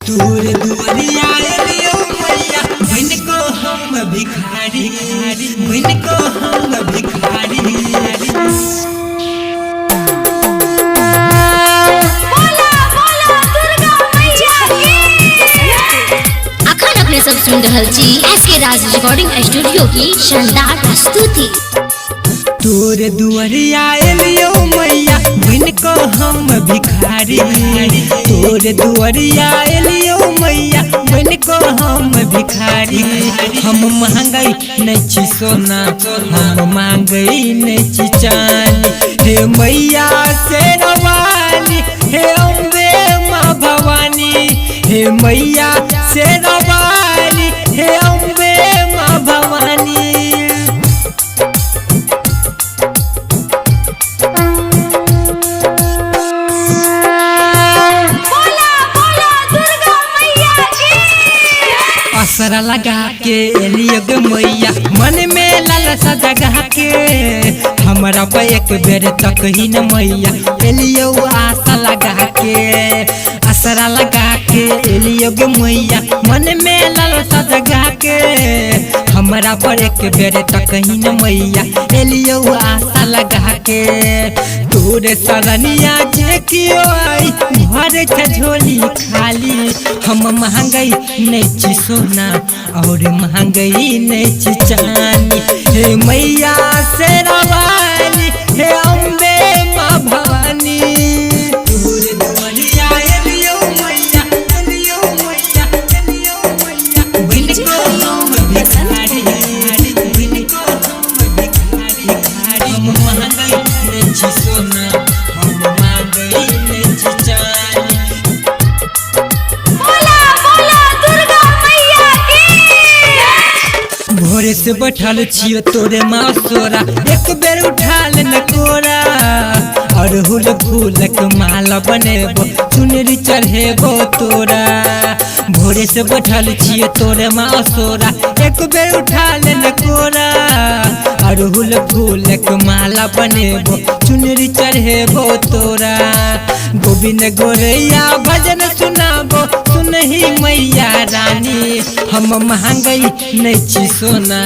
तोर दुआरिया एलियो मैया बन को हम भिखारी बन को हम भिखारी। अखन अपने सब सुन रहल छी एसके राज रिकॉर्डिंग स्टूडियो की शानदार प्रस्तुति। तोर दुआरिया एलियो मैया बन को हम भिखारी। तोर दुआरिया एलियो मैया बन को हम भिखारी। हम मांगई नहीं छी सोना हम मांगई नहीं छी चांदी। हे मैया शेरवाली हे अम्बे माँ भवानी। हे मैया शेरवाली हे अम्बे माँ भवानी। असरा लगा के एलियो गे मैया मन में लालसा जगा के। हमरा पे एक बेर तक ही न मैया एलियो आशा लगा के। असरा लगा के एलियो गे मैया मन में लालसा जगा के। हमरा पर एक बेर तक ही न मैया एलियो आशा लगा के। तोरे सरनिया के कियो आई भर झोली खाली। हम महंगाई नहीं छी सोना और महंगाई नहीं छी चांदी। हे मैया शेरवाली हे अम्बे माँ भवानी। तोर दुआरिया एलियो मैया एलियो मैया एलियो मैया बन को हम भिखारी बन को हम भिखारी। हम महंगाई नहीं छी सोना हम महंगाई नहीं छी चांदी। भोरे से बैठल छियो तोरे मासोरा एक बेर उठा लेना कोरा। अड़हुल फूलक माला बनेबो चुनरी चढ़ेबो तोरा। भोरे से बैठल छियो तोरे मासोरा एक बेर उठा लेना कोरा। अड़हुल फूलक माला बनेबो चुनरी चढ़ेबो तोरा। गोविंद गोरैया भजन सुनाबो सुनही मैया रानी। हम महंगाई नहीं छी सोना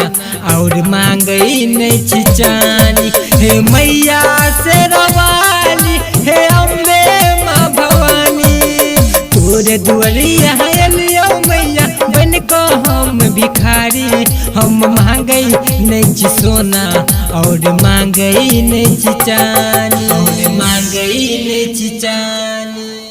और मांगई नहीं छी चांदी। हे मैया शेरवाली हे अम्बे माँ भवानी। तोरे दुआरिया एलियो मैया बन को हम भिखारी। हम मांगई नहीं छी सोना और मांगई नहीं छी चांदी और मांगई नहीं छी चांदी।